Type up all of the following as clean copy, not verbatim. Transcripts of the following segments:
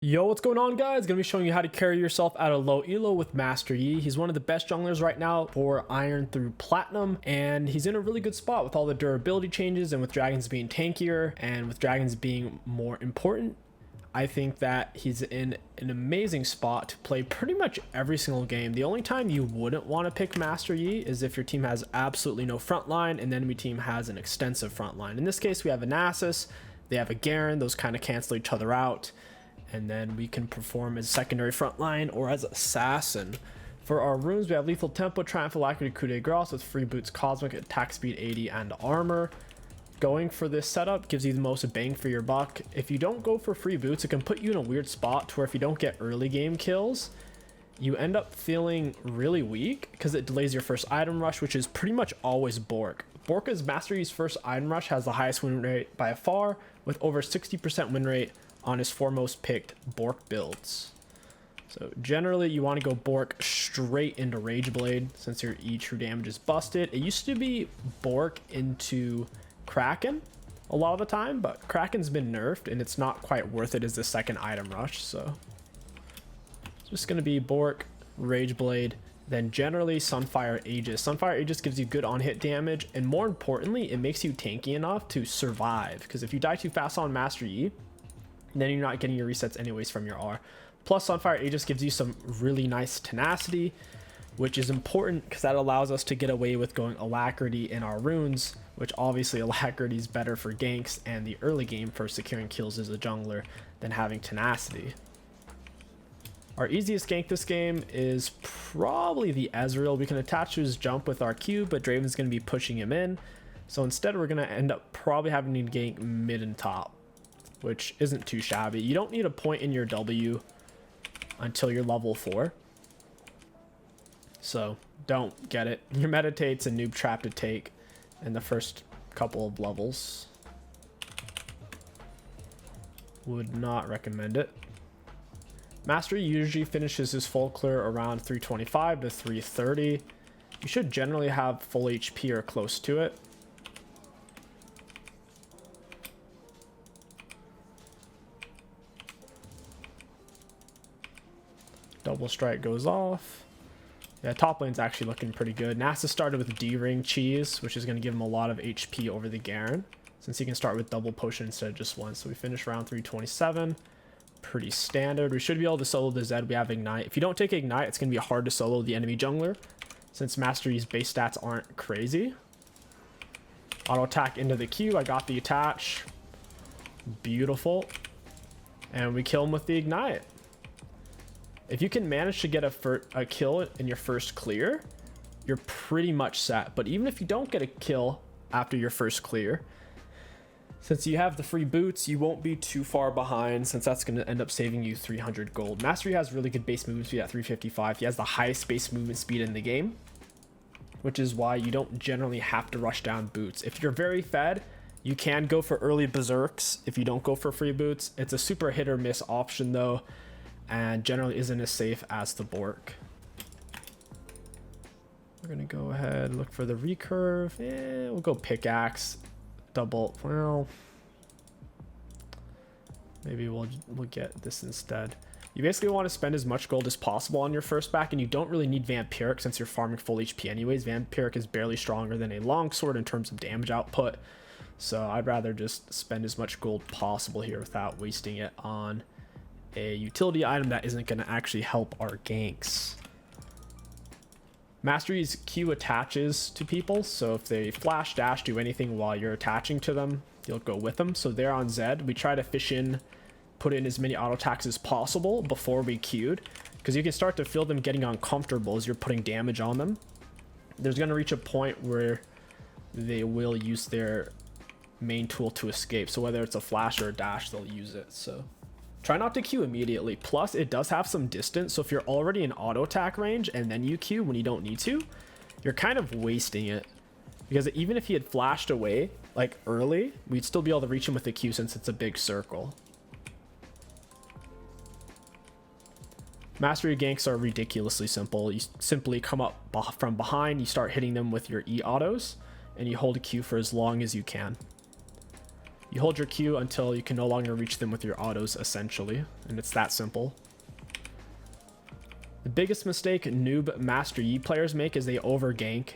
Yo, what's going on, guys? Gonna be showing you how to carry yourself at a low elo with Master Yi. He's one of the best junglers right now for Iron through Platinum, and he's in a really good spot with all the durability changes and with dragons being tankier and with dragons being more important. I think that he's in an amazing spot to play pretty much every single game. The only time you wouldn't want to pick Master Yi is if your team has absolutely no front line and the enemy team has an extensive front line. In this case, we have a Nasus, they have a Garen, those kind of cancel each other out. And then we can perform as secondary front line or as assassin. For our runes, we have Lethal Tempo, Triumph Alacrity, Coup de Grace with free boots, Cosmic, attack speed 80, and armor. Going for this setup gives you the most bang for your buck. If you don't go for free boots, it can put you in a weird spot to where if you don't get early game kills, you end up feeling really weak because it delays your first item rush, which is pretty much always Bork. Borka's Master Yi's first item rush has the highest win rate by far, with over 60% win rate on his foremost picked Bork builds. So generally you want to go Bork straight into Rage Blade since your E true damage is busted. It used to be Bork into Kraken a lot of the time, but Kraken's been nerfed and it's not quite worth it as the second item rush. So it's just going to be Bork, Rage Blade, then generally Sunfire Aegis. Sunfire Aegis gives you good on hit damage, and more importantly, it makes you tanky enough to survive, because if you die too fast on Master Yi, then you're not getting your resets anyways from your R. Plus, Sunfire Aegis gives you some really nice tenacity, which is important because that allows us to get away with going Alacrity in our runes, which obviously Alacrity is better for ganks and the early game for securing kills as a jungler than having tenacity. Our easiest gank this game is probably the Ezreal. We can attach to his jump with our Q, but Draven's going to be pushing him in. So instead, we're going to end up probably having to gank mid and top, which isn't too shabby. You don't need a point in your W until you're level 4. So don't get it. Your Meditate's a noob trap to take in the first couple of levels. Would not recommend it. Master usually finishes his full clear around 325 to 330. You should generally have full HP or close to it. Double strike goes off. Yeah, top lane's actually looking pretty good. Nasus started with D-Ring Cheese, which is going to give him a lot of HP over the Garen, since he can start with double potion instead of just one. So we finish round 327. Pretty standard. We should be able to solo the Zed. We have Ignite. If you don't take Ignite, it's going to be hard to solo the enemy jungler, since Master Yi's base stats aren't crazy. Auto attack into the Q. I got the attach. Beautiful. And we kill him with the Ignite. If you can manage to get a kill in your first clear, you're pretty much set. But even if you don't get a kill after your first clear, since you have the free boots, you won't be too far behind, since that's going to end up saving you 300 gold. Mastery has really good base movement speed at 355. He has the highest base movement speed in the game, which is why you don't generally have to rush down boots. If you're very fed, you can go for early berserks if you don't go for free boots. It's a super hit or miss option though, and generally isn't as safe as the Bork. We're gonna go ahead and look for the recurve. We'll go pickaxe, double. Well, maybe we'll get this instead. You basically want to spend as much gold as possible on your first back, and you don't really need Vampiric since you're farming full HP anyways. Vampiric is barely stronger than a longsword in terms of damage output, so I'd rather just spend as much gold possible here without wasting it on a utility item that isn't going to actually help our ganks. Mastery's Q attaches to people, so if they flash, dash, do anything while you're attaching to them, you'll go with them. So they're on Zed. We try to fish in, put in as many auto attacks as possible before we queued, because you can start to feel them getting uncomfortable as you're putting damage on them. There's going to reach a point where they will use their main tool to escape. So whether it's a flash or a dash, they'll use it. So try not to Q immediately. Plus, it does have some distance, so if you're already in auto attack range and then you Q when you don't need to, you're kind of wasting it. Because even if he had flashed away, like early, we'd still be able to reach him with the Q since it's a big circle. Mastery ganks are ridiculously simple. You simply come up from behind, you start hitting them with your E autos, and you hold a Q for as long as you can. You hold your Q until you can no longer reach them with your autos, essentially, and it's that simple. The biggest mistake noob Master Yi players make is they over gank.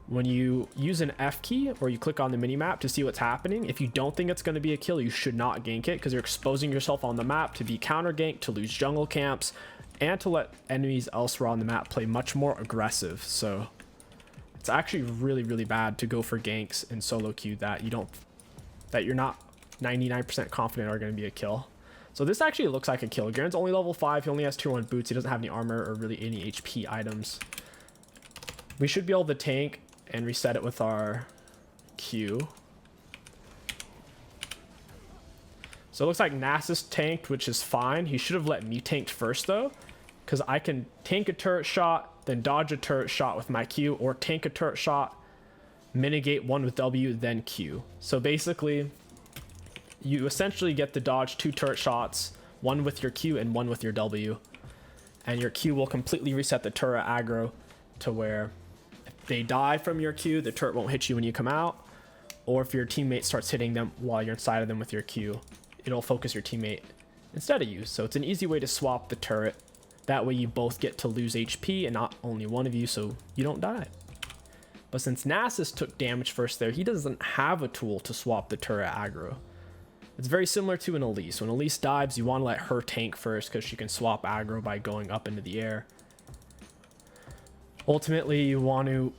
When you use an F key or you click on the minimap to see what's happening, if you don't think it's going to be a kill, you should not gank it, because you're exposing yourself on the map to be counter ganked, to lose jungle camps, and to let enemies elsewhere on the map play much more aggressive. So it's actually really, really bad to go for ganks in solo queue that you're not 99% confident are going to be a kill. So this actually looks like a kill. Garen's only level 5. He only has tier 1 boots. He doesn't have any armor or really any HP items. We should be able to tank and reset it with our Q. So it looks like Nasus tanked, which is fine. He should have let me tank first though, because I can tank a turret shot, then dodge a turret shot with my Q, or tank a turret shot, mitigate one with W, then Q. So basically, you essentially get to dodge 2 turret shots, one with your Q and one with your W. And your Q will completely reset the turret aggro to where if they die from your Q, the turret won't hit you when you come out. Or if your teammate starts hitting them while you're inside of them with your Q, it'll focus your teammate instead of you. So it's an easy way to swap the turret. That way you both get to lose HP and not only one of you, so you don't die. But since Nasus took damage first there, he doesn't have a tool to swap the turret aggro. It's very similar to an Elise. When Elise dives, you want to let her tank first because she can swap aggro by going up into the air. Ultimately, you want to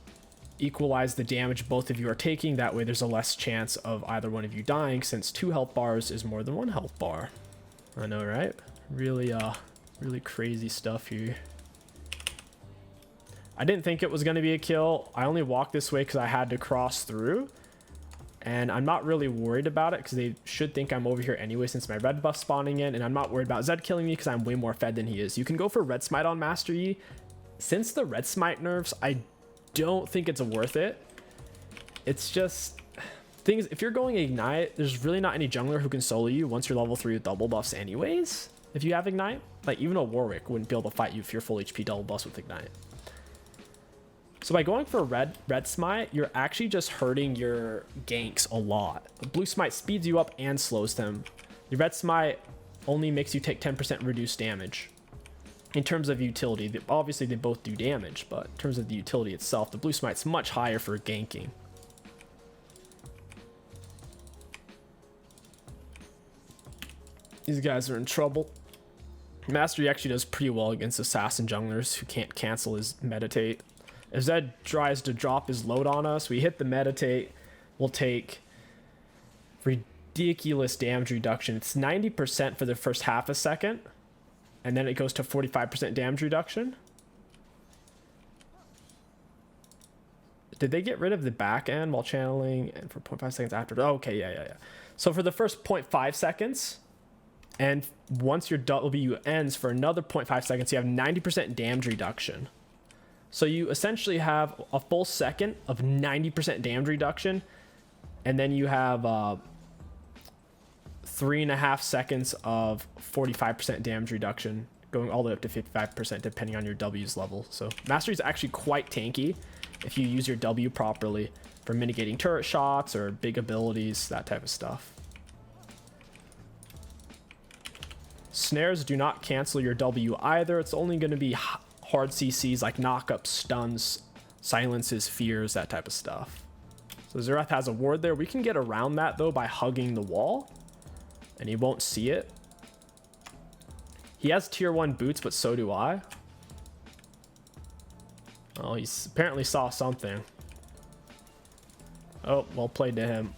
equalize the damage both of you are taking. That way there's a less chance of either one of you dying, since 2 health bars is more than 1 health bar. I know, right? Really crazy stuff here. I didn't think it was going to be a kill. I only walked this way because I had to cross through. And I'm not really worried about it because they should think I'm over here anyway since my red buff's spawning in. And I'm not worried about Zed killing me because I'm way more fed than he is. You can go for red smite on Master Yi. Since the red smite nerfs, I don't think it's worth it. It's just things. If you're going ignite, there's really not any jungler who can solo you once you're level 3 with double buffs anyways. If you have ignite, like even a Warwick wouldn't be able to fight you if you're full HP double buffs with ignite. So by going for red smite, you're actually just hurting your ganks a lot. The blue smite speeds you up and slows them. The red smite only makes you take 10% reduced damage. In terms of utility, obviously they both do damage, but in terms of the utility itself, the blue smite's much higher for ganking. These guys are in trouble. Master Yi actually does pretty well against assassin junglers who can't cancel his meditate. If Zed tries to drop his load on us, we hit the meditate, we'll take ridiculous damage reduction. It's 90% for the first half a second, and then it goes to 45% damage reduction. Did they get rid of the back end while channeling and for 0.5 seconds after? Oh, okay, yeah. So for the first 0.5 seconds, and once your W ends for another 0.5 seconds, you have 90% damage reduction. So you essentially have a full second of 90% damage reduction, and then you have 3.5 seconds of 45% damage reduction, going all the way up to 55% depending on your W's level. So Mastery is actually quite tanky if you use your W properly for mitigating turret shots or big abilities, that type of stuff. Snares do not cancel your W either. It's only going to be hard CCs like knock-ups, stuns, silences, fears, that type of stuff. So Xerath has a ward there. We can get around that though by hugging the wall, and he won't see it. He has tier 1 boots, but so do I. Oh, he apparently saw something. Oh, well played to him.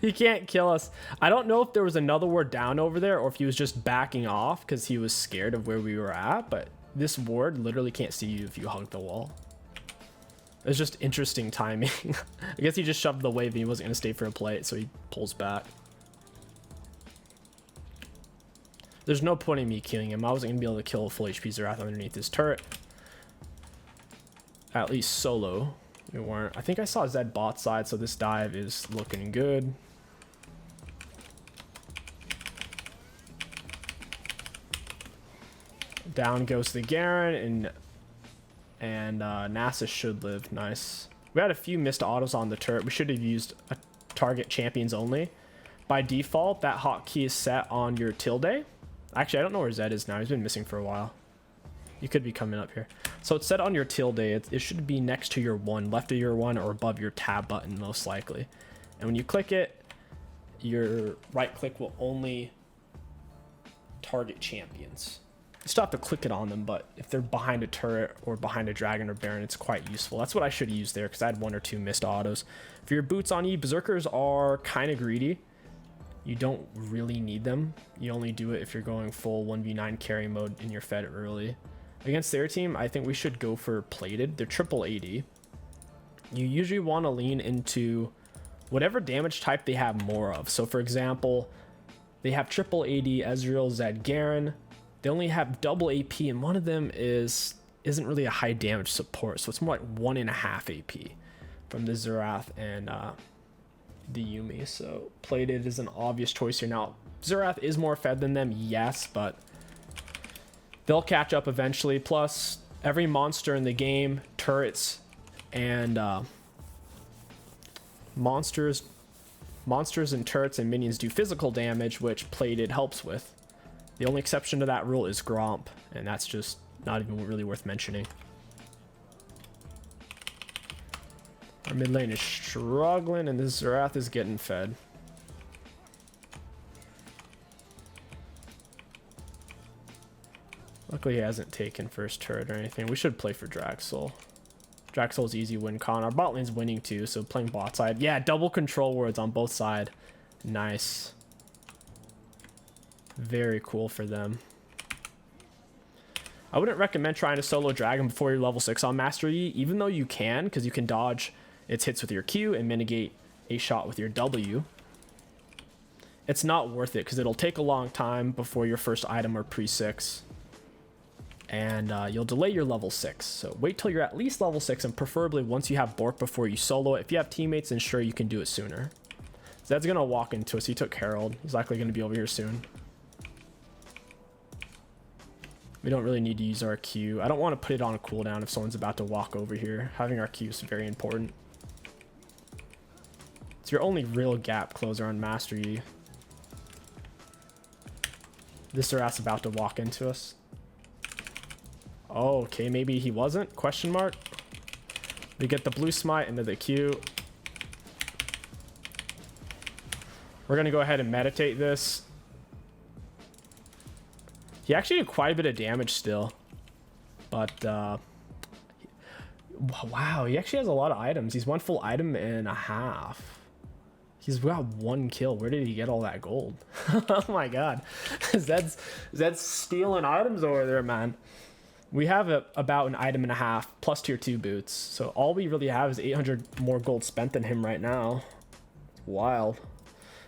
He can't kill us. I don't know if there was another ward down over there or if he was just backing off because he was scared of where we were at, but this ward literally can't see you if you hug the wall. It's just interesting timing. I guess he just shoved the wave and he wasn't going to stay for a plate, so he pulls back. There's no point in me killing him. I wasn't going to be able to kill a full HP Xerath underneath his turret. At least solo. We weren't. I think I saw Zed bot side, so this dive is looking good. Down goes the Garen, and Nasus should live. Nice. We had a few missed autos on the turret. We should have used a target champions only. By default, that hotkey is set on your tilde. Actually, I don't know where Zed is now. He's been missing for a while. You could be coming up here. So it's set on your tilde. It should be next to your 1, left of your 1, or above your tab button, most likely. And when you click it, your right click will only target champions. You still have to click it on them, but if they're behind a turret or behind a dragon or baron, it's quite useful. That's what I should use there because I had 1 or 2 missed autos. For your boots on E, berserkers are kind of greedy. You don't really need them. You only do it if you're going full 1v9 carry mode and you're fed early. Against their team, I think we should go for plated. They're triple AD. You usually want to lean into whatever damage type they have more of. So for example, they have triple AD, Ezreal, Zed, Garen. They only have double AP, and one of them isn't really a high damage support, so it's more like 1.5 AP from the Xerath and the Yuumi. So plated is an obvious choice here. Now Xerath is more fed than them, yes, but they'll catch up eventually. Plus, every monster in the game, turrets and monsters and turrets and minions do physical damage, which plated helps with. The only exception to that rule is Gromp, and that's just not even really worth mentioning. Our mid lane is struggling, and this Xerath is getting fed. Luckily, he hasn't taken first turret or anything. We should play for Draxel. Draxel's easy win con. Our bot lane's winning too, so playing bot side. Yeah, double control wards on both sides. Nice. Very cool for them. I wouldn't recommend trying to solo dragon before you're level 6 on Master Yi, even though you can, because you can dodge its hits with your Q and mitigate a shot with your W. It's not worth it because it'll take a long time before your first item or pre-6. And you'll delay your level 6. So wait till you're at least level 6, and preferably once you have Bork before you solo it. If you have teammates, ensure you can do it sooner. Zed's going to walk into us. He took Herald. He's likely going to be over here soon. We don't really need to use our Q. I don't want to put it on a cooldown if someone's about to walk over here. Having our Q is very important. It's your only real gap closer on Master Yi. This Xerath's about to walk into us. Oh, okay, maybe he wasn't? Question mark. We get the blue smite into the Q. We're going to go ahead and meditate this. He actually did quite a bit of damage still. But, wow, he actually has a lot of items. He's 1 full item and a half. He's got 1 kill. Where did he get all that gold? Oh my god. Zed's stealing items over there, man. We have about an item and a half plus tier 2 boots. So all we really have is 800 more gold spent than him right now. It's wild.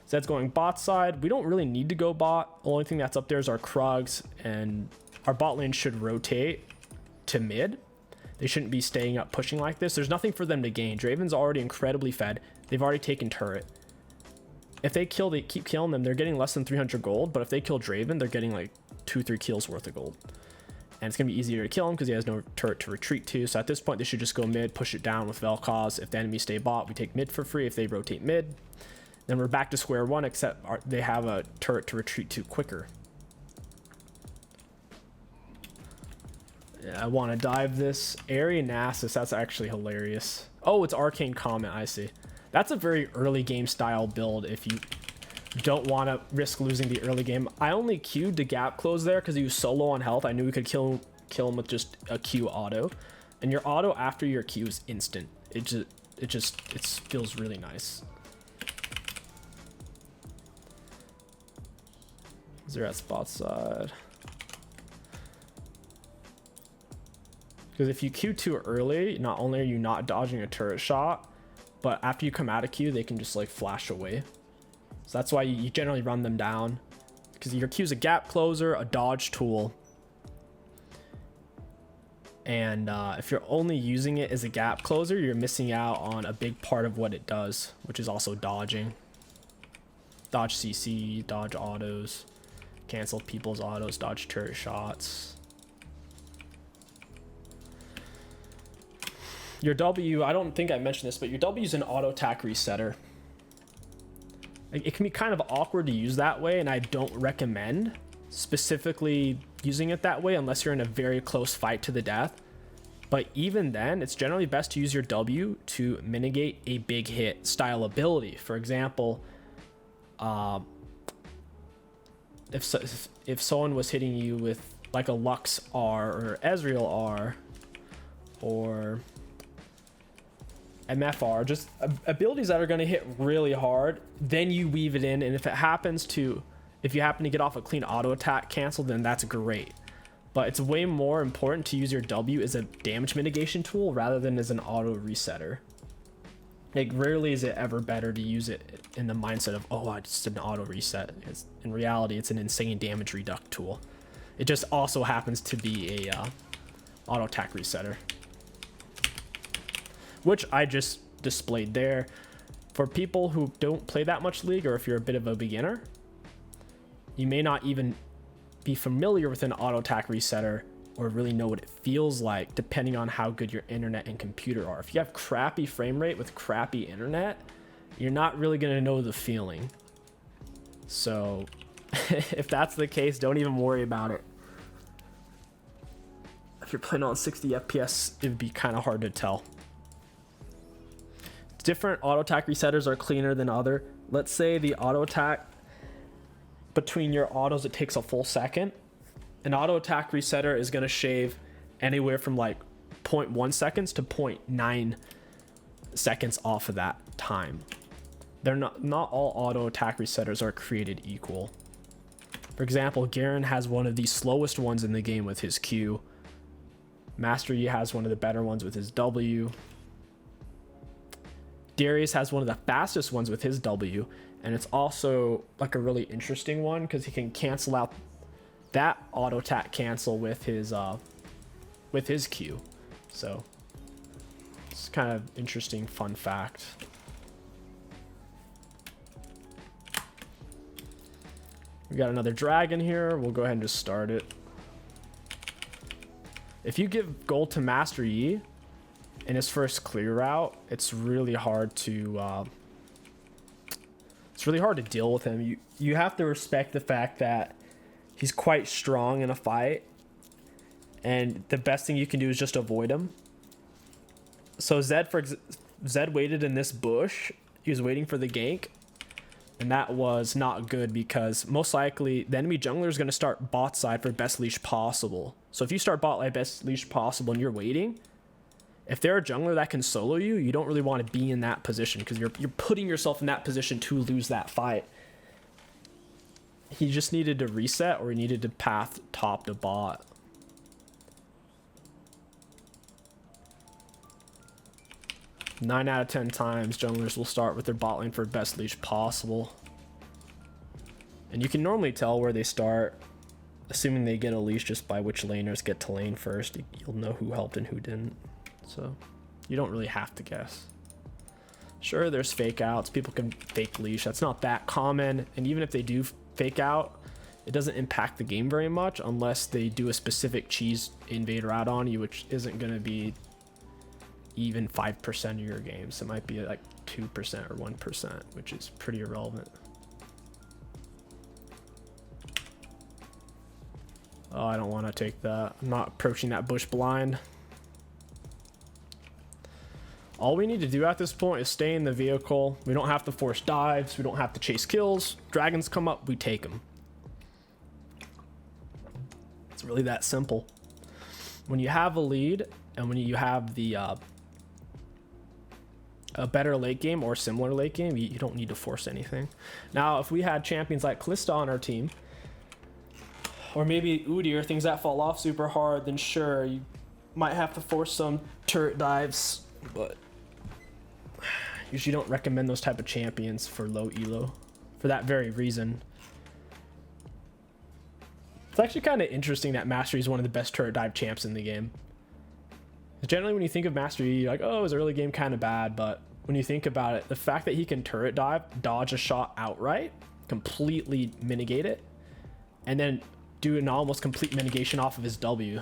Zed's going bot side. We don't really need to go bot. The only thing that's up there is our Krugs, and our bot lane should rotate to mid. They shouldn't be staying up pushing like this. There's nothing for them to gain. Draven's already incredibly fed. They've already taken turret. If they keep killing them, they're getting less than 300 gold, but if they kill Draven, they're getting like 2-3 kills worth of gold. And it's going to be easier to kill him because he has no turret to retreat to. So at this point, they should just go mid, push it down with Vel'Koz. If the enemies stay bot, we take mid for free if they rotate mid. Then we're back to square one, except they have a turret to retreat to quicker. Yeah, I want to dive this. Nasus, that's actually hilarious. Oh, it's Arcane Comment, I see. That's a very early game style build if you don't want to risk losing the early game. I only queued to gap close there because he was so low on health. I knew we could kill him with just a Q auto. And your auto after your Q is instant. It feels really nice. They're at spot side. Because if you Q too early, not only are you not dodging a turret shot, but after you come out of Q, they can just like flash away. So that's why you generally run them down. Because your Q is a gap closer, a dodge tool. And if you're only using it as a gap closer, you're missing out on a big part of what it does, which is also dodging. Dodge CC, dodge autos. Cancel people's autos, dodge turret shots. Your W, I don't think I mentioned this, but your W is an auto attack resetter. Like, it can be kind of awkward to use that way, and I don't recommend specifically using it that way unless you're in a very close fight to the death. But even then, it's generally best to use your W to mitigate a big hit style ability. For example, if someone was hitting you with like a Lux R or Ezreal R or MFR, just abilities that are going to hit really hard, then you weave it in. And if you happen to get off a clean auto attack cancel, then that's great. But it's way more important to use your W as a damage mitigation tool rather than as an auto resetter. Like, rarely is it ever better to use it in the mindset of, oh, I just did an auto reset. In reality, it's an insane damage reduct tool. It just also happens to be a auto attack resetter, which I just displayed there. For people who don't play that much League, or if you're a bit of a beginner, you may not even be familiar with an auto attack resetter or really know what it feels like, depending on how good your internet and computer are. If you have crappy frame rate with crappy internet, you're not really going to know the feeling. So if that's the case, don't even worry about it. If you're playing on 60 FPS, it would be kind of hard to tell. Different auto attack resetters are cleaner than other. Let's say the auto attack between your autos, it takes a full second. An auto attack resetter is going to shave anywhere from like 0.1 seconds to 0.9 seconds off of that time. They're not all auto attack resetters are created equal. For example, Garen has one of the slowest ones in the game with his Q. Master Yi has one of the better ones with his W. Darius has one of the fastest ones with his W, and it's also like a really interesting one because he can cancel out that auto attack cancel with his Q. So it's kind of interesting fun fact. We got another dragon here. We'll go ahead and just start it. If you give gold to Master Yi in his first clear route, it's really hard to deal with him. You have to respect the fact that he's quite strong in a fight, and the best thing you can do is just avoid him. So Zed waited in this bush. He was waiting for the gank, and that was not good because most likely the enemy jungler is going to start bot side for best leash possible. So if you start bot like best leash possible and you're waiting, if they're a jungler that can solo you, you don't really want to be in that position because you're putting yourself in that position to lose that fight. He just needed to reset, or he needed to path top to bot. Nine out of 10 times, junglers will start with their bot lane for best leash possible. And you can normally tell where they start, assuming they get a leash, just by which laners get to lane first. You'll know who helped and who didn't. So you don't really have to guess. Sure, there's fake outs. People can fake leash. That's not that common. And even if they do fake out, it doesn't impact the game very much unless they do a specific cheese invader out on you, which isn't going to be even 5% of your games. It might be like 2% or 1%, which is pretty irrelevant. Oh, I don't want to take that. I'm not approaching that bush blind. All we need to do at this point is stay in the vehicle. We don't have to force dives. We don't have to chase kills. Dragons come up, we take them. It's really that simple. When you have a lead and when you have the a better late game or similar late game, you don't need to force anything. Now, if we had champions like Kalista on our team, or maybe Udyr, things that fall off super hard, then sure, you might have to force some turret dives, but usually don't recommend those type of champions for low elo for that very reason. It's actually kind of interesting that Mastery is one of the best turret dive champs in the game. Generally, when you think of Mastery, you're like, oh, his early game kind of bad, but when you think about it, the fact that he can turret dive, dodge a shot outright, completely mitigate it, and then do an almost complete mitigation off of his W.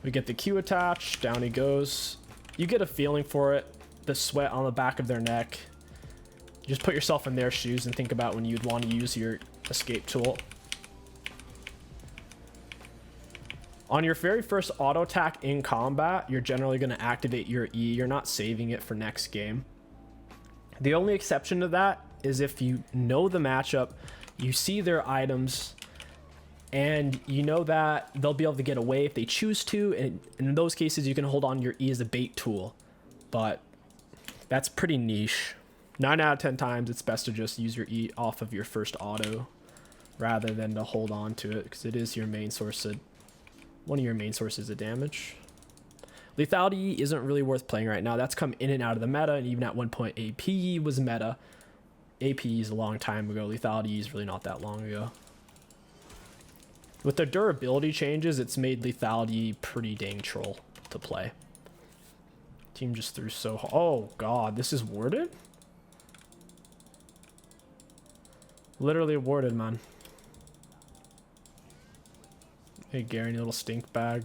We get the Q attached, down he goes. You get a feeling for it. The sweat on the back of their neck. Just put yourself in their shoes and think about when you'd want to use your escape tool. On your very first auto attack in combat, you're generally going to activate your E. You're not saving it for next game. The only exception to that is if you know the matchup, you see their items, and you know that they'll be able to get away if they choose to, and in those cases you can hold on to your E as a bait tool. But that's pretty niche. 9 out of 10 times it's best to just use your E off of your first auto rather than to hold on to it, because it is your main source of one of your main sources of damage. Lethality isn't really worth playing right now. That's come in and out of the meta, and even at one point AP was meta. AP is a long time ago. Lethality is really not that long ago. With the durability changes, it's made lethality pretty dang troll to play. Team just threw so hard. Oh god, this is warded? Literally warded, man. Hey Gary, little stink bag.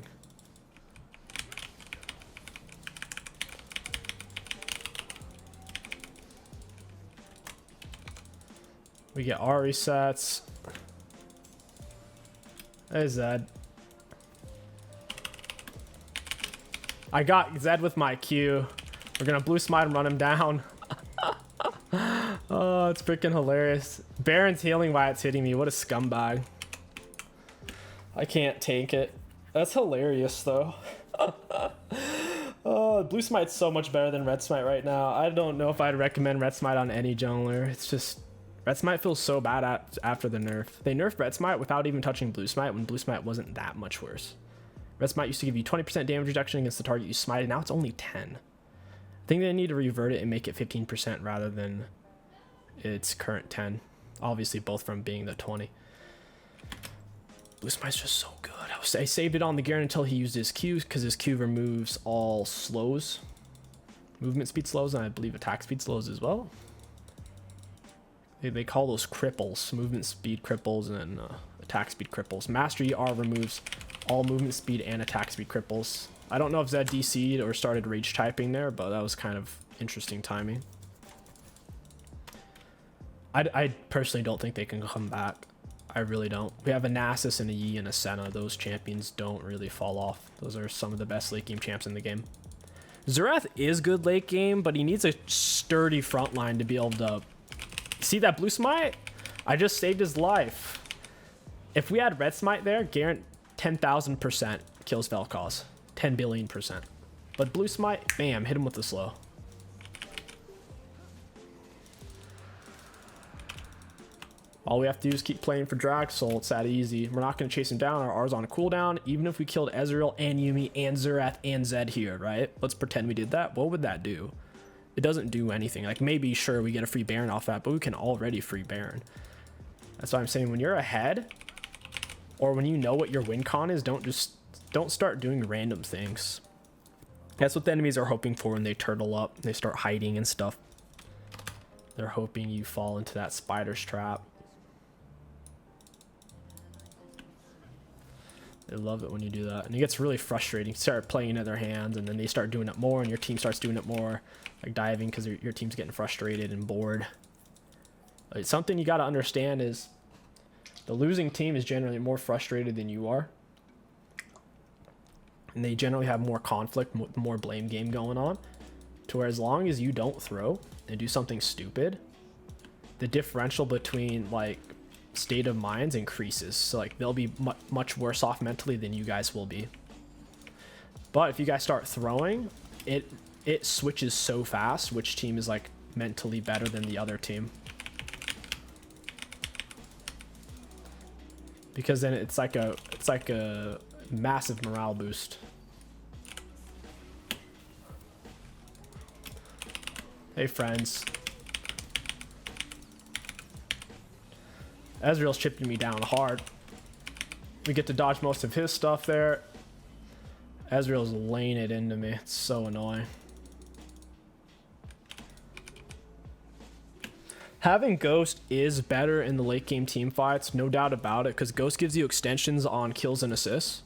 We get our resets. Hey Zed. I got Zed with my Q. We're gonna blue smite and run him down. Oh, it's freaking hilarious. Baron's healing while it's hitting me. What a scumbag. I can't take it. That's hilarious though. Oh, blue smite's so much better than red smite right now. I don't know if I'd recommend red smite on any jungler. It's just red smite feels so bad after the nerf. They nerfed red smite without even touching blue smite when blue smite wasn't that much worse. Red smite used to give you 20% damage reduction against the target you smited. Now it's only 10. I think they need to revert it and make it 15% rather than its current 10. Obviously both from being the 20. Blue smite's just so good. I saved it on the Garen until he used his Q, because his Q removes all slows. Movement speed slows, and I believe attack speed slows as well. They call those cripples. Movement speed cripples and attack speed cripples. Master ER removes all movement speed and attack speed cripples. I don't know if Zed DC'd or started rage typing there, but that was kind of interesting timing. I personally don't think they can come back. I really don't. We have a Nasus and a Yi and a Senna. Those champions don't really fall off. Those are some of the best late game champs in the game. Xerath is good late game, but he needs a sturdy front line to be able to... See that blue smite? I just saved his life. If we had red smite there, Garen 10,000% kills Vel'Koz. 10 billion%. But blue smite, bam, hit him with the slow. All we have to do is keep playing for Drag Soul. It's that easy. We're not going to chase him down. Our R's on a cooldown. Even if we killed Ezreal and Yuumi and Xerath and Zed here, right? Let's pretend we did that. What would that do? It doesn't do anything. Like, maybe, sure, we get a free Baron off that, but we can already free Baron. That's why I'm saying when you're ahead, or when you know what your win con is, don't start doing random things. That's what the enemies are hoping for when they turtle up. They start hiding and stuff. They're hoping you fall into that spider's trap. They love it when you do that. And it gets really frustrating. You start playing into their hands, and then they start doing it more, and your team starts doing it more. Like diving, because your team's getting frustrated and bored. Like, something you got to understand is the losing team is generally more frustrated than you are. And they generally have more conflict, more blame game going on. To where as long as you don't throw and do something stupid, the differential between like state of minds increases. So like they'll be much worse off mentally than you guys will be. But if you guys start throwing, it switches so fast which team is like mentally better than the other team. Because then it's like a massive morale boost. Hey friends. Ezreal's chipping me down hard. We get to dodge most of his stuff there. Ezreal's laying it into me. It's so annoying. Having Ghost is better in the late game team fights, no doubt about it, because Ghost gives you extensions on kills and assists.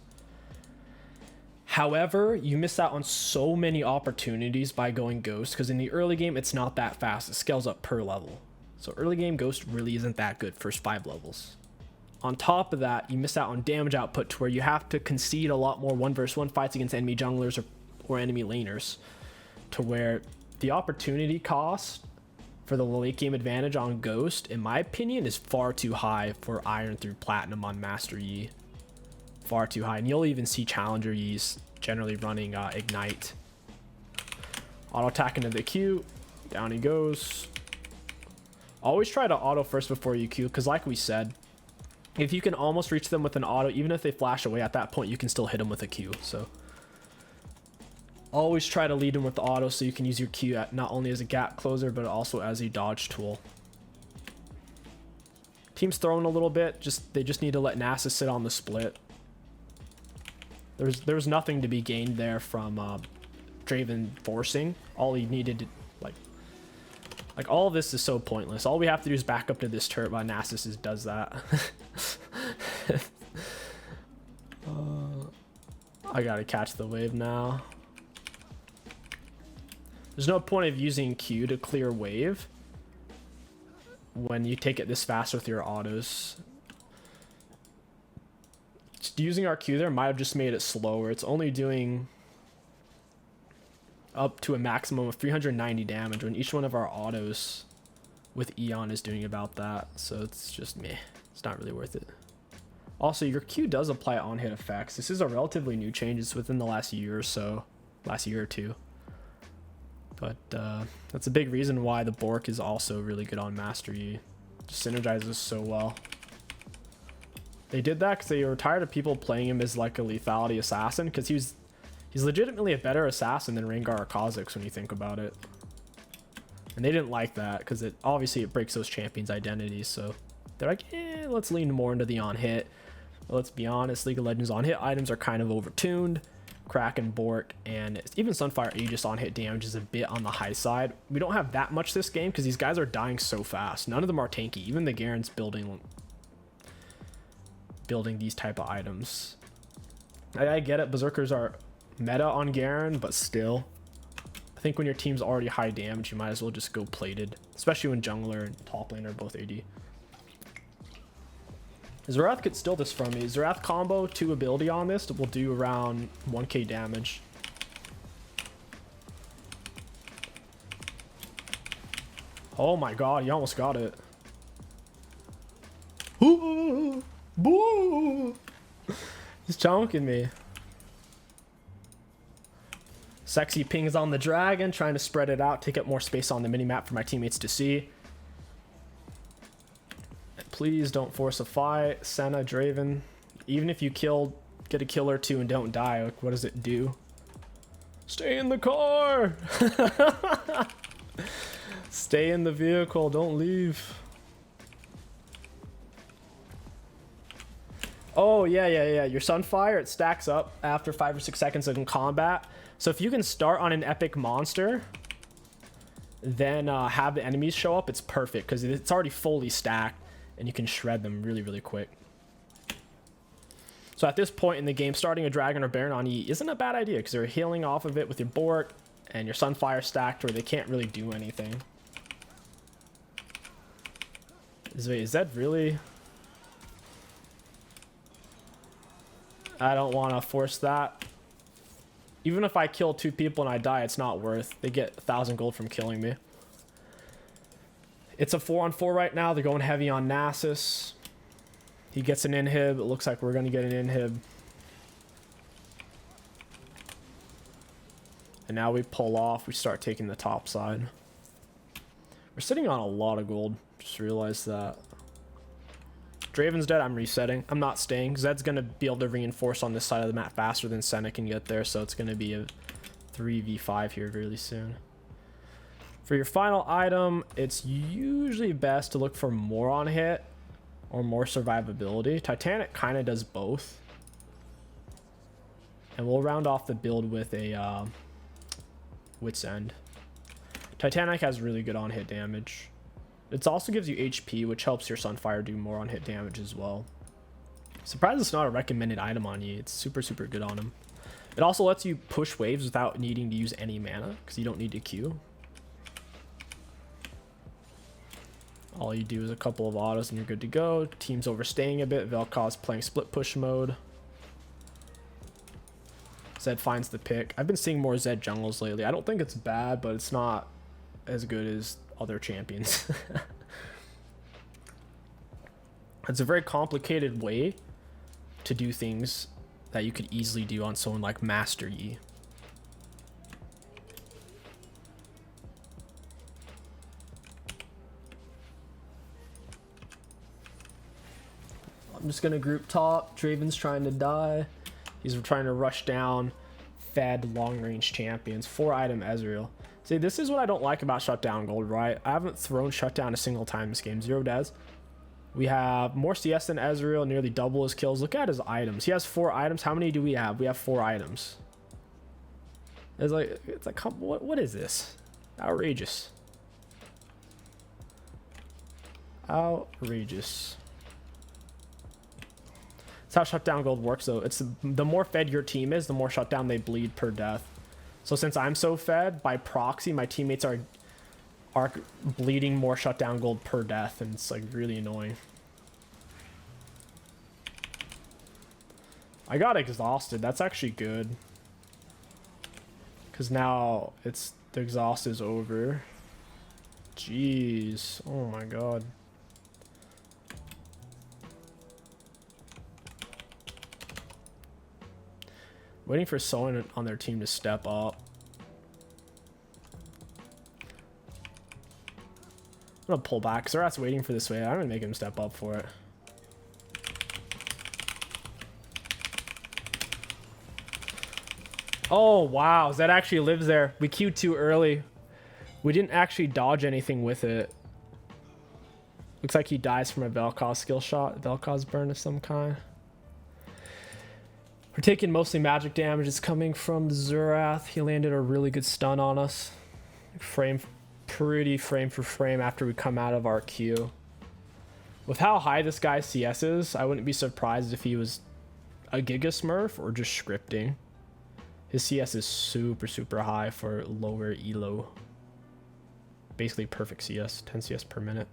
However, you miss out on so many opportunities by going Ghost, because in the early game, it's not that fast. It scales up per level. So early game Ghost really isn't that good first 5 levels. On top of that, you miss out on damage output to where you have to concede a lot more 1v1 fights against enemy junglers or enemy laners, to where the opportunity cost for the late game advantage on Ghost, in my opinion, is far too high for Iron through Platinum on Master Yi. Far too high. And you'll even see Challenger Yis generally running Ignite. Auto attack into the Q. Down he goes. Always try to auto first before you Q, because like we said, if you can almost reach them with an auto, even if they flash away at that point, you can still hit them with a Q. So always try to lead them with the auto so you can use your Q at not only as a gap closer, but also as a dodge tool. Team's throwing a little bit. They just need to let NASA sit on the split. There's nothing to be gained there from Draven forcing. All he needed to, like all of this is so pointless. All we have to do is back up to this turret while Nasus does that. I gotta catch the wave now. There's no point of using Q to clear wave when you take it this fast with your autos. Just using our Q there might have just made it slower. It's only doing up to a maximum of 390 damage when each one of our autos with Eon is doing about that. So it's just meh. It's not really worth it. Also, your Q does apply on hit effects. This is a relatively new change. It's within the last year or so, last year or two. But that's a big reason why the Bork is also really good on Master Yi. Just synergizes so well. They did that because they were tired of people playing him as like a lethality assassin, because he's legitimately a better assassin than Rengar or Kha'Zix when you think about it. And they didn't like that because it breaks those champions' identities. So they're like, let's lean more into the on hit. But let's be honest, League of Legends on hit items are kind of overtuned. Kraken, Bork, and even Sunfire Aegis on hit damage is a bit on the high side. We don't have that much this game because these guys are dying so fast. None of them are tanky. Even the Garen's building these type of items. I get it, Berserkers are meta on Garen, but still, I think when your team's already high damage, you might as well just go plated, especially when jungler and top lane are both AD. Xerath could steal this from me. Xerath combo 2 ability on this will do around 1k damage. Oh my god, he almost got it. Ooh, boo! He's chonking me. Sexy pings on the dragon, trying to spread it out, take up more space on the minimap for my teammates to see. Please don't force a fight. Senna, Draven. Even if you get a kill or 2 and don't die, like, what does it do? Stay in the car! Stay in the vehicle, don't leave. Oh, yeah. Your Sunfire, it stacks up after 5 or 6 seconds in combat. So if you can start on an epic monster, then have the enemies show up, it's perfect because it's already fully stacked and you can shred them really, really quick. So at this point in the game, starting a Dragon or Baron on E isn't a bad idea because they're healing off of it with your Bork and your Sunfire stacked where they can't really do anything. Is that really... I don't want to force that. Even if I kill 2 people and I die, it's not worth. They get 1,000 gold from killing me. It's a 4-on-4 right now. They're going heavy on Nasus. He gets an inhib. It looks like we're going to get an inhib. And now we pull off. We start taking the top side. We're sitting on a lot of gold. Just realized that. Draven's dead. I'm resetting. I'm not staying because that's going to be able to reinforce on this side of the map faster than Senna can get there. So it's going to be a 3v5 here really soon. For your final item, it's usually best to look for more on hit or more survivability. Titanic kind of does both. And we'll round off the build with a Wit's End. Titanic has really good on hit damage. It also gives you HP, which helps your Sunfire do more on hit damage as well. Surprised it's not a recommended item on you. It's super, super good on him. It also lets you push waves without needing to use any mana, because you don't need to queue. All you do is a couple of autos and you're good to go. Team's overstaying a bit. Vel'Koz playing split push mode. Zed finds the pick. I've been seeing more Zed jungles lately. I don't think it's bad, but it's not as good as other champions. It's a very complicated way to do things that you could easily do on someone like Master Yi. I'm just gonna group top. Draven's trying to die. He's trying to rush down fed long range champions. 4-item Ezreal. See, this is what I don't like about Shutdown Gold, right? I haven't thrown Shutdown a single time this game. 0 Dez. We have more CS than Ezreal, nearly double his kills. Look at his items. He has 4 items. How many do we have? We have 4 items. It's like what is this? Outrageous. Outrageous. That's how Shutdown Gold works, though. It's the more fed your team is, the more shutdown they bleed per death. So since I'm so fed, by proxy, my teammates are bleeding more Shutdown Gold per death, and it's like really annoying. I got exhausted. That's actually good, because now the exhaust is over. Jeez, oh my god. Waiting for someone on their team to step up. I'm gonna pull back. Zerat's waiting for this wave. I'm gonna make him step up for it. Oh, wow. Zed actually lives there. We queued too early. We didn't actually dodge anything with it. Looks like he dies from a Vel'Koz skill shot. Vel'Koz burn of some kind. We're taking mostly magic damage. It's coming from Zerath. He landed a really good stun on us. Pretty frame for frame after we come out of our queue. With how high this guy's CS is, I wouldn't be surprised if he was a Giga Smurf or just scripting. His CS is super high for lower ELO. Basically perfect CS, 10 CS per minute.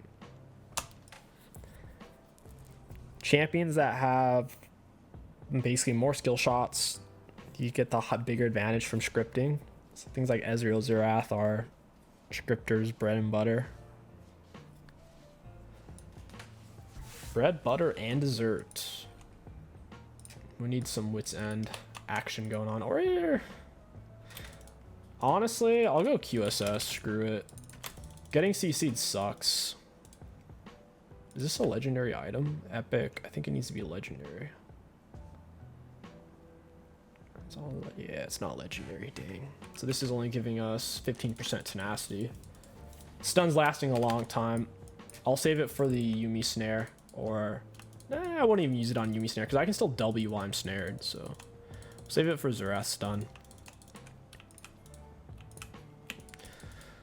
Champions that have basically more skill shots, you get the bigger advantage from scripting. So things like Ezreal, Zerath are scripters' bread and butter. Bread, butter, and dessert. We need some wits end action going on. Or honestly, I'll go QSS. Screw it. Getting CC'd sucks. Is this a legendary item? Epic. I think it needs to be legendary. Yeah, it's not legendary. Dang. So this is only giving us 15% tenacity. Stun's lasting a long time. I'll save it for the Yuumi snare, or I won't even use it on Yuumi snare because I can still W while I'm snared. So save it for Zerath stun.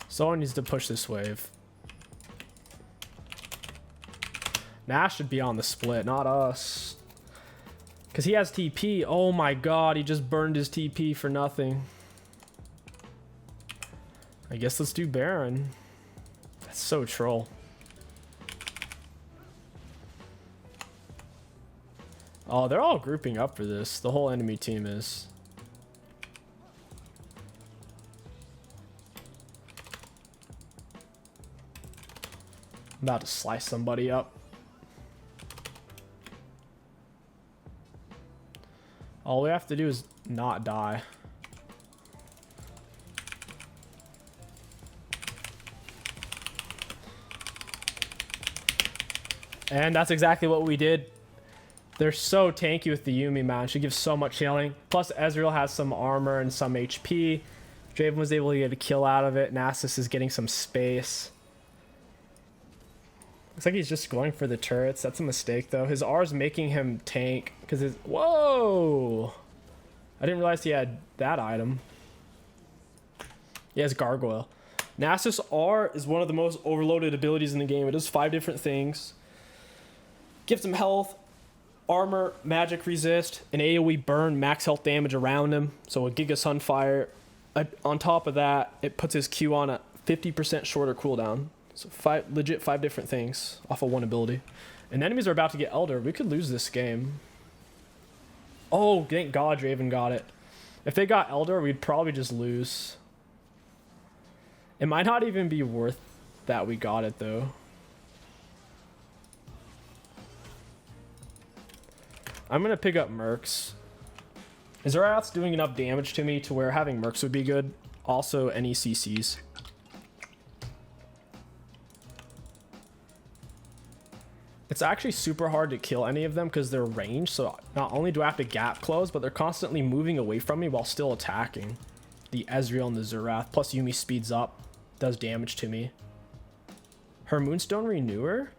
Someone needs to push this wave. Nash should be on the split, not us. Because he has TP. Oh my god, he just burned his TP for nothing. I guess let's do Baron. That's so troll. Oh, they're all grouping up for this. The whole enemy team is. I'm about to slice somebody up. All we have to do is not die. And that's exactly what we did. They're so tanky with the Yuumi, man. She gives so much healing. Plus, Ezreal has some armor and some HP. Draven was able to get a kill out of it. Nasus is getting some space. Looks like he's just going for the turrets. That's a mistake, though. His R is making him tank because his... Whoa! I didn't realize he had that item. He has Gargoyle. Nasus R is one of the most overloaded abilities in the game. It does 5 different things. Gives him health, armor, magic resist, an AoE burn, max health damage around him, so a Giga Sunfire. On top of that, it puts his Q on a 50% shorter cooldown. So legit five different things off of one ability. And enemies are about to get Elder. We could lose this game. Oh, thank God Draven got it. If they got Elder, we'd probably just lose. It might not even be worth that we got it, though. I'm going to pick up Mercs. Xerath's doing enough damage to me to where having Mercs would be good. Also, any CCs. It's actually super hard to kill any of them because they're ranged, so not only do I have to gap close, but they're constantly moving away from me while still attacking. The Ezreal and the Xerath, plus Yuumi speeds up, does damage to me. Her Moonstone Renewer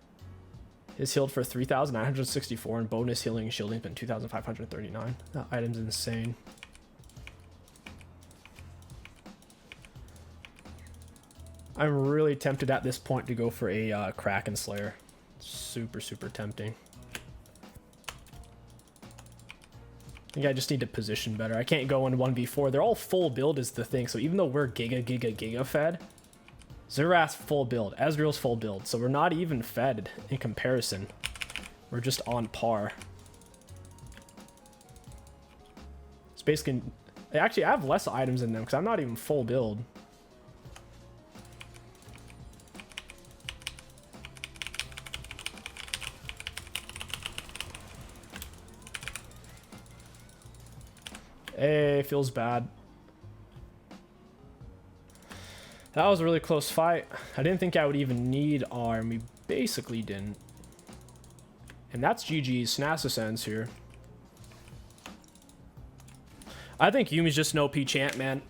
is healed for 3,964, and bonus healing and shielding been 2,539. That item's insane. I'm really tempted at this point to go for a Kraken Slayer. Super tempting. I think I just need to position better. I can't go in 1v4. They're all full build is the thing. So even though we're giga fed, Xerath's full build, Ezreal's full build. So we're not even fed in comparison. We're just on par. It's basically... Actually, I have less items in them because I'm not even full build. Hey, feels bad. That was a really close fight. I didn't think I would even need arm. We basically didn't. And that's GG's. Nasus ends here. I think Yumi's just an OP champ, man.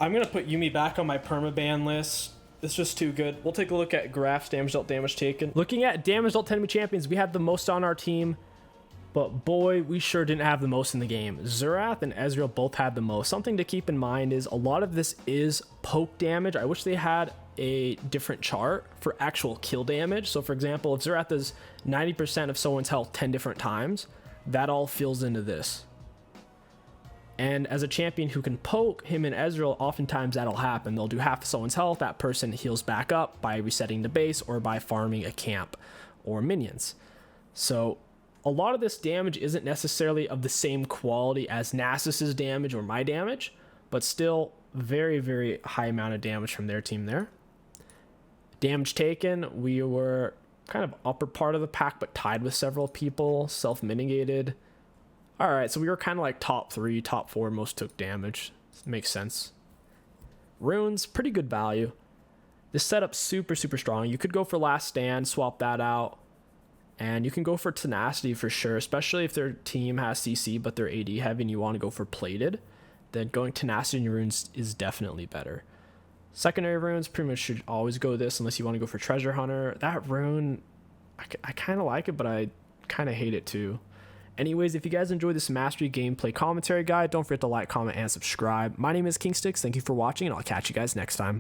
I'm going to put Yuumi back on my permaban list. It's just too good. We'll take a look at graphs, damage dealt, damage taken. Looking at damage dealt enemy champions, we had the most on our team. But boy, we sure didn't have the most in the game. Xerath and Ezreal both had the most. Something to keep in mind is a lot of this is poke damage. I wish they had a different chart for actual kill damage. So for example, if Xerath does 90% of someone's health 10 different times, that all fills into this. And as a champion who can poke, him and Ezreal, oftentimes that'll happen. They'll do half of someone's health. That person heals back up by resetting the base or by farming a camp or minions. So a lot of this damage isn't necessarily of the same quality as Nasus's damage or my damage, but still very high amount of damage from their team there. Damage taken, we were kind of upper part of the pack, but tied with several people, self-mitigated. All right, so we were kind of like top 3, top 4 most took damage. Makes sense. Runes, pretty good value. This setup's super strong. You could go for Last Stand, swap that out. And you can go for Tenacity for sure, especially if their team has CC, but they're AD heavy and you want to go for Plated. Then going Tenacity in your runes is definitely better. Secondary runes, pretty much should always go this unless you want to go for Treasure Hunter. That rune, I kind of like it, but I kind of hate it too. Anyways, if you guys enjoyed this Mastery gameplay commentary guide, don't forget to like, comment, and subscribe. My name is Kingsticks. Thank you for watching, and I'll catch you guys next time.